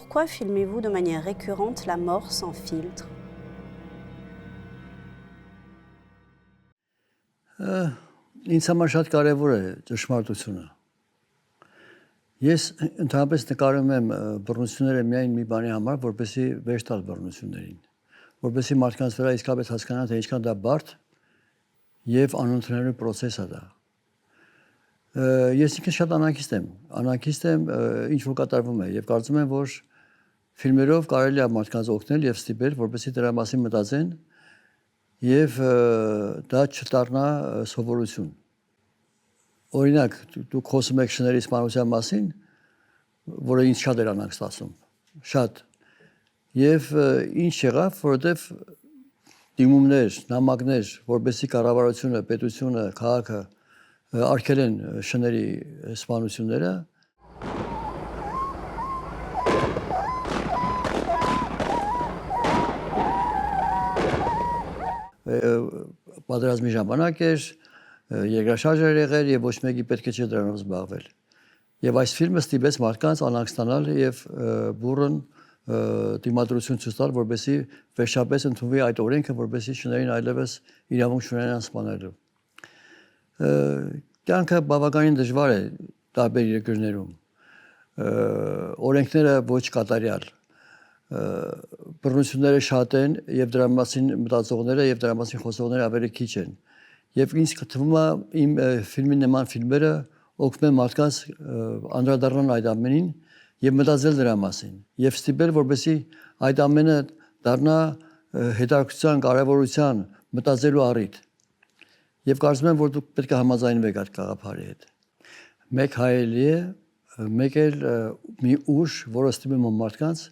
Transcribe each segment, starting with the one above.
Pourquoi filmez-vous de manière récurrente la mort sans filtre? Ինձ համար շատ կարևոր է ճշմարտությունը։ Ես ընդհանրապես նկարում եմ բռնությունները միայն մի բանի համար, որպեսզի վերջ տալ բռնություններին, որպեսզի մարդկանց վրա իսկապես հասկանան, թե ինչքան դա բարդ եւ անընդունելի process է դա։ Ես ինքս շատ անանքիստ եմ ինչ որ կատարվում է եւ կարծում եմ, որ ֆիլմերով կարելի է մարդկանց օգնել եւ ստիպել, որպեսզի դրա մասին մտածեն եւ դա չդառնա սովորություն։ Օրինակ, դուք խոսում եք շների սպանության մասին, որը ինձ շատ էր անանք ստացում, շատ։ Եվ ինչ եղավ, որովհետև դիմումներ, նամակներ, որպեսզի կառավարությունը, պետությունը, քաղաքը արգելեն շների սպանությունները, պատերազմի ժամանակ էր, երկրաշարժ էր եղել եւ ոչ մեկի պետք է չէ դրանով զբաղվել։ Եվ այս ֆիլմը ստիպեց մարդկանց անհանգ ստանալ եւ բուրըն դիմադրություն ցույց տալ, որպեսզի վերջապես ընդունվի այդ օրենքը, որպեսզի շներին այլևս իրավունք չունենան սպանելու։ Կյանքը բավականին դժվար է տարբեր երկրներում։ Օրենքները ոչ կատարյալ, բռնությունները շատ են եւ դրա մասին մտածողները եւ դրա մասին խոսողները ավելի քիչ են։ Եվ ինձ թվում է իմ ֆիլմի նման ֆիլմերը օգնում են մարդկանց անդրադառնալ այդ ամենին եւ մտածել դրա մասին եւ ստիպել, որպեսզի այդ ամենը դառնա հետաքրքրության, կարեւորության, մտածելու առիթ։ Եվ կարծում եմ, որ դուք պետք է համաձայնվեք այդ գաղափարի հետ։ Մեկ հայելի է, մեկ էլ մի ուժ, որը ստիպում է մարդկանց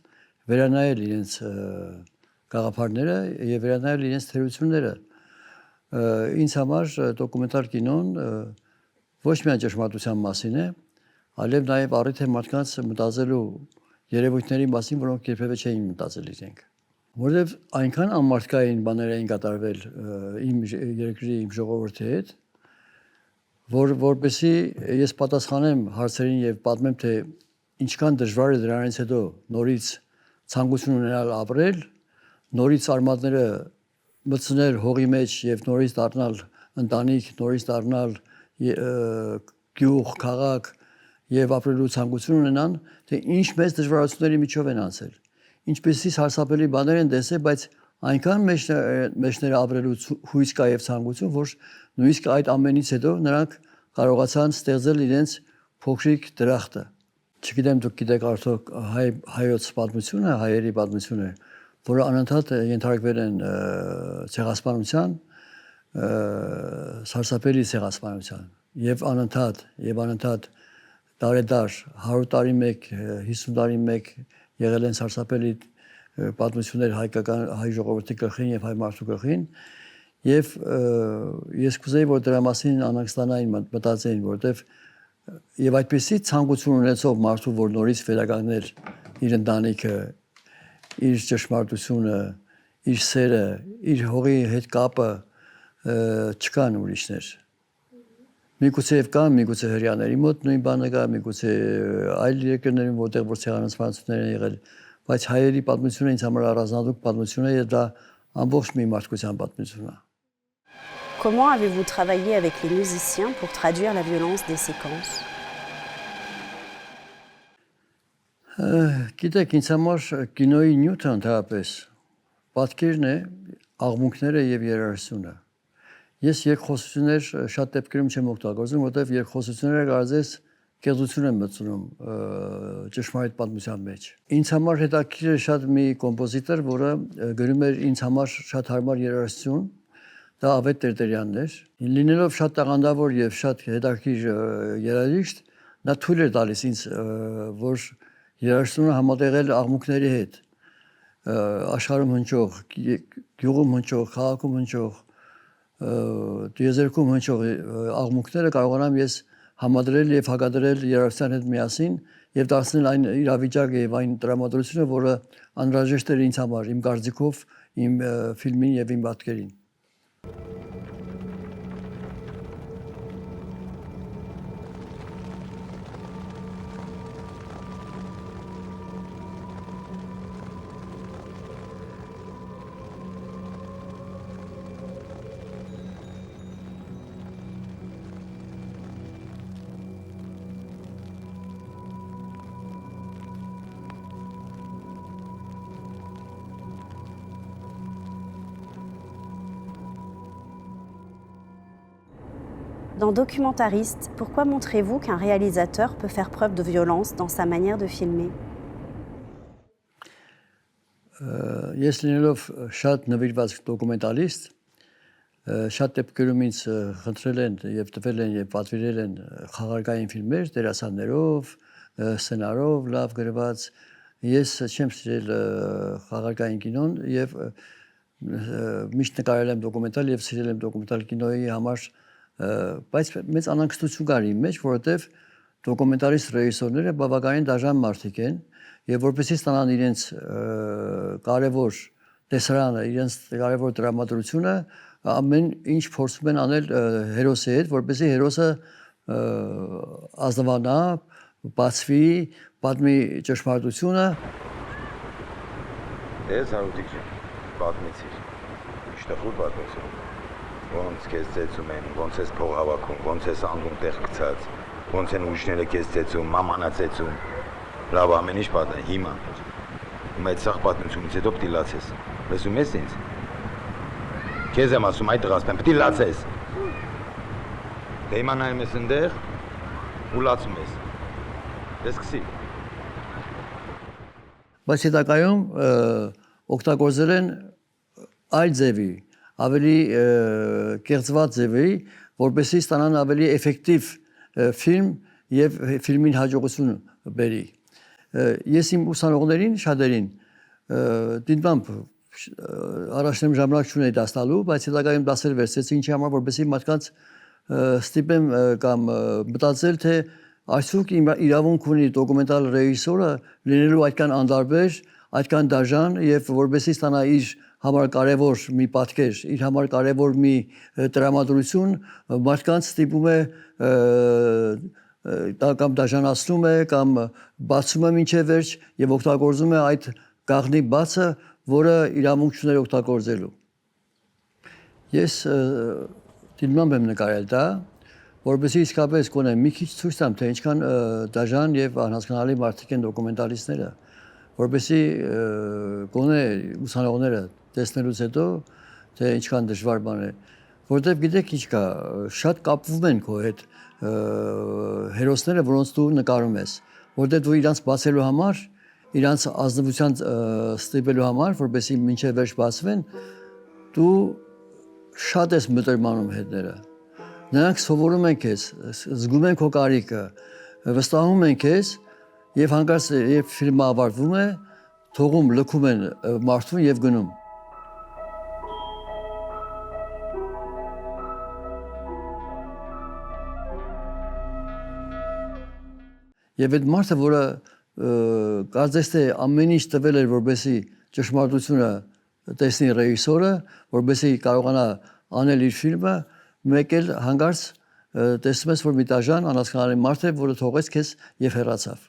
վերանայել իրենց գաղափարները եւ վերանայել իրենց թերությունները։ Ինձ համար դոկումենտալ կինոն ոչ միայն ճշմարտության մասին է, այլև նաեւ առիթ է մարդկանց մտածելու երևույթների մասին, որոնք երբևէ չէին մտածել իրենք։ Որովհետեւ այնքան անմարդկային բաներ էին կատարվել իմ երկրի, իմ ժողովրդի հետ, որպեսզի ես պատասխանեմ հարցերին եւ պատմեմ, թե ինչքան դժվար է դրանից հետո նորից ցանկություն ունենալ ապրել, նորից արմատները մտցնել հողի մեջ եւ նորից դառնալ ընտանիք, նորից դառնալ գյուղ, քաղաք եւ ապրելու ցանկություն ունենան, թե ինչ մեծ դժվարությունների միջով են անցել, ինչպեսի սարսափելի բաներ են տեսել, բայց այնքան մեջները ապրելու հույս կա եւ ցանկություն, որ նույնիսկ այդ ամենից հետո նրանք կարողացան ստեղծել իրենց փոքրիկ դրախտը։ Չգիտեմ դուք գիտեք արդյոք հայոց պատմությունը, հայերի պատմությունը, որը անընդհատ ենթարկվել են ցեղասպանության, սարսափելի ցեղասպանության եւ անընդհատ տարեդար 100 տարի մեկ, 50 տարի մեկ եղել են սարսափելի պատմություններ հայկական հայ ժողովրդի գլխին եւ հայ մարդու գլխին եւ ես կուզեի որ դրա մասին անհանգստանային մտածեին, որովհետեւ եւ այդպեսի ցանկություն ունեցող մարդու, որ նորից վերականգնել իր ընտանիքը, իր ճշմարտությունը, իր սերը, իր հողի հետ կապը չկան ուրիշներ։ Միգուցե եւ կան, միգուցե հрьяաների մոտ նույն բանը կա, միգուցե այլ երկրներում, որտեղ որ ցեղասպանություններ են եղել, բայց հայերի պատմությունը ինձ համար առանձնահատուկ պատմություն է եւ դա ամբողջ մի մարդկության պատմություն է։ Comment avez-vous travaillé avec les musiciens pour traduire la violence des séquences? Գիտեք, ինձ համար կինոյի նյութը ընդհանրապես պատկերն է, աղմուկները եւ երաժշտությունը։ Ես երկխոսություններ շատ դեպքերում չեմ օգտագործում, որովհետեւ երկխոսությունները կարծես կեղծություն են մտցնում ճշմարիտ պատմության մեջ։ Ինձ համար հետաքրքիր է շատ մի կոմպոզիտոր, որը գրում էր ինձ համար շատ հարմար երաժշտություն, դա Ավետ Տերտերյանն էր։ Լինելով շատ տաղանդավոր եւ շատ հետաքրքիր երաժիշտ, նա թույլ էր տալիս ինձ, որ երաժշտությունը համատեղել աղմուկների հետ, աշխարհում հնչող, գյուղում հնչող, քաղաքում հնչող, դիեզերքում հնչող աղմուկները կարողանամ ես համադրել եւ հակադրել երաժշտության հետ միասին եւ դարձնել այն իրավիճակը եւ այն տրամադրությունը, որը անհրաժեշտ էր ինձ համար, իմ կարծիքով, իմ ֆիլմին եւ իմ պատկերին։ Dans Documentariste, pourquoi montrez-vous qu'un réalisateur peut faire preuve de violence dans sa manière de filmer? Ես լինելով շատ նվիրված դոկումենտալիստ, շատ դեպքերում ինձ խնդրել են եւ տվել են եւ պատվիրել են խաղարկային ֆիլմեր դերասաններով, սցենարով, լավ գրված։ Ես չեմ սիրել խաղարկային կինոն եւ միշտ նկարել եմ դոկումենտալ եւ սիրել եմ դոկումենտալ կինոյի համար, բայց մեծ անհանգստություն կար իմ մեջ, որովհետեւ դոկումենտալիստ ռեժիսորները բավականին դաժան մարդիկ են եւ որպեսզի ստանան իրենց կարևոր տեսարանը, իրենց կարևոր դրամատուրգությունը ամեն ինչ փորձում են անել հերոսի հետ, որպեսզի հերոսը ազնվանա, բացվի, պատմի ճշմարտությունը։ Ես հարուտիկ ջան, պատմեցի։ Իշտախուր պատմեցի։ Ոնց քեզ ծեծում են, ոնց ես փող հավաքում, ոնց ես անգում տեղ գցած, ոնց են ուժները քեզ ծեծում, մամանա ծեծում։ Լավ ամեն ինչ պատմեն հիմա։ Մեծ սաղ պատմությունից հետո պիտի լացես։ Լսում ես ինձ։ Քեզ եմ ասում այդ տղաս պիտի լացես։ Դե հիմա նայում ես ընդեղ ու լացում ես։ Դե սկսի։ Բայց հետագայում օգտագործել են այլ ձևի, ավելի կեղծված ձևի, որպեսզի ստանան ավելի էֆեկտիվ ֆիլմ եւ ֆիլմին հաջողություն բերի։ Ես իմ ուսանողներին շատերին դիտմամբ առաջներում ժամանակ չունեի դասնալու, բայց հետագայում դասեր վերցրեցի, ինչի համար որպեսզի մարդկանց ստիպեմ կամ մտածել, թե այսօր իրավունք ունի դոկումենտալ ռեժիսորը լինելու այդքան անդարբեր, այդքան դաժան եւ որպեսզի ստանա իր համար կարևոր մի պատկեր, իր համար կարևոր մի տրամադրություն, մարդկանց ստիպում է կամ դաժանացնում է կամ բացում է մինչև վերջ եւ օգտագործում է այդ գաղտնի բացը, որը իրավունք չուներ օգտագործելու։ Ես դիմամբ եմ նկարել դա, որովհետեւ իսկապես կոնե մի քիչ ցույց տամ, թե ինչքան դաժան եւ անհասկանալի մարդիկ են դոկումենտալիստները, որովհետեւ կոնե ուսանողները տեսնելուց հետո թե ինչքան դժվար բան է, որովհետեւ գիտեք ինչ կա, շատ կապվում են քո հետ հերոսները, որոնց դու նկարում ես, որովհետեւ դու իրանց բացելու համար, իրանց ազնվության ստիպելու համար, որպեսզի մինչև վերջ բացվեն, դու շատ ես մտերմանում հետները։ Նրանք սովորում են քեզ, զգում են քո կարիքը, վստահում են քեզ եւ հանկարծ երբ ֆիլմը ավարտվում է, թողում լքում են մարդուն եւ գնում։ Եվ այդ մարդը, որը կարծես թե ամեն ինչ տվել էր, որպեսզի ճշմարտությունը տեսնի ռեժիսորը, որպեսզի կարողանա անել իր ֆիլմը, մեկ էլ հանկարծ տեսնում ես, որ մի դաժան անհասկանալի մարդ է, որը թողեց քեզ եւ հեռացավ,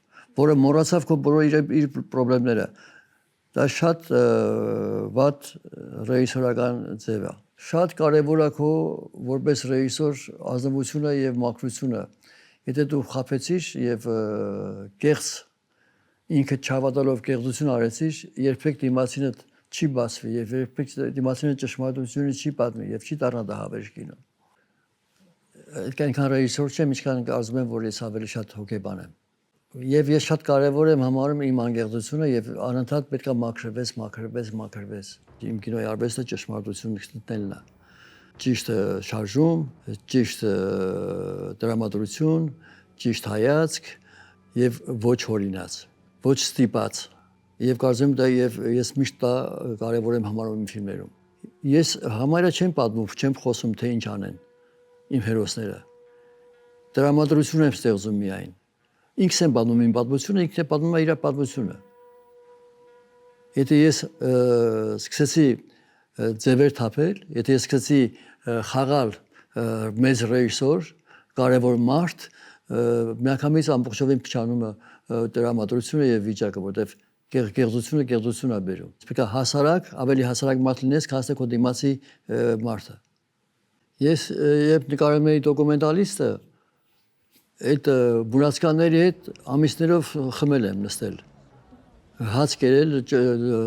որը մոռացավ քո բոլոր իր խնդիրները։ Դա շատ վատ ռեժիսորական ձև է։ Շատ կարևոր է քո որպես ռեժիսոր ազնվությունը եւ մաքրությունը։ Եթե դու խաբեցիր եւ կեղծ ինքդ չհավատալով կեղծություն արեցիր, երբեք դիմացինը չի բացվի եւ երբեք դիմացինը ճշմարտությունը չի պատմի եւ չի դառնա դա հավերժ կինո։ Այնքան ռեժիսոր չեմ, ինչքան կարծում եմ, որ ես ավելի շատ հոգեբան եմ։ Եվ ես շատ կարևոր եմ համարում իմ անկեղծությունը եւ անընդհատ պետք է մաքրվես։ Իմ կինոյի արվեստը ճշմարտությունը գտնելն է։ Ճիշտ շարժում, ճիշտ դրամատուրգություն, ճիշտ հայացք եւ ոչ հորինած, ոչ ստիպած։ Եվ կարծում եմ դա եւ ես միշտ դա կարևոր եմ համարում իմ ֆիլմերում։ Ես համարյա չեմ պատմում, չեմ խոսում թե ինչ անեն իմ հերոսները։ Դրամատուրգություն եմ ստեղծում միայն։ Ինքս եմ պատմում իմ պատմությունը, ինքն է պատմում իր պատմությունը։ Եթե ես սկսեցի ձևեր թափել, եթե ես սկսեցի խաղալ մեծ ռեժիսոր, կարևոր մարդ, միանգամից ամբողջովին փչանում է դրամատուրգությունը եւ վիճակը, որտեվ կեղծությունը է բերում։ Պետք է հասարակ, ավելի հասարակ մարդ լինես, քան թե քո դիմացի մարդը։ Ես երբ նկարում էի դոկումենտալիստը, այդ բուրացկանների հետ ամիսներով խմել եմ նստել, հաց կերել,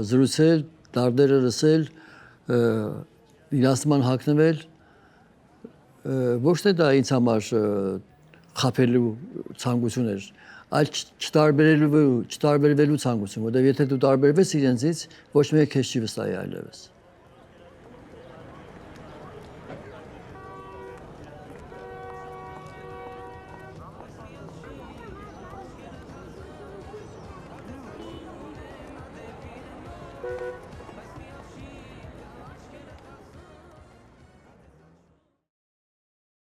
զրուցել, դարդերը լսել, իրացման հագնվել, ոչ թե դա ինձ համար խափելու ցանկություն էր, այլ չտարբերվելու ցանկություն, որտեղ եթե դու տարբերվես իրենցից, ոչ մեկը քեզ չի վստահի այլևս։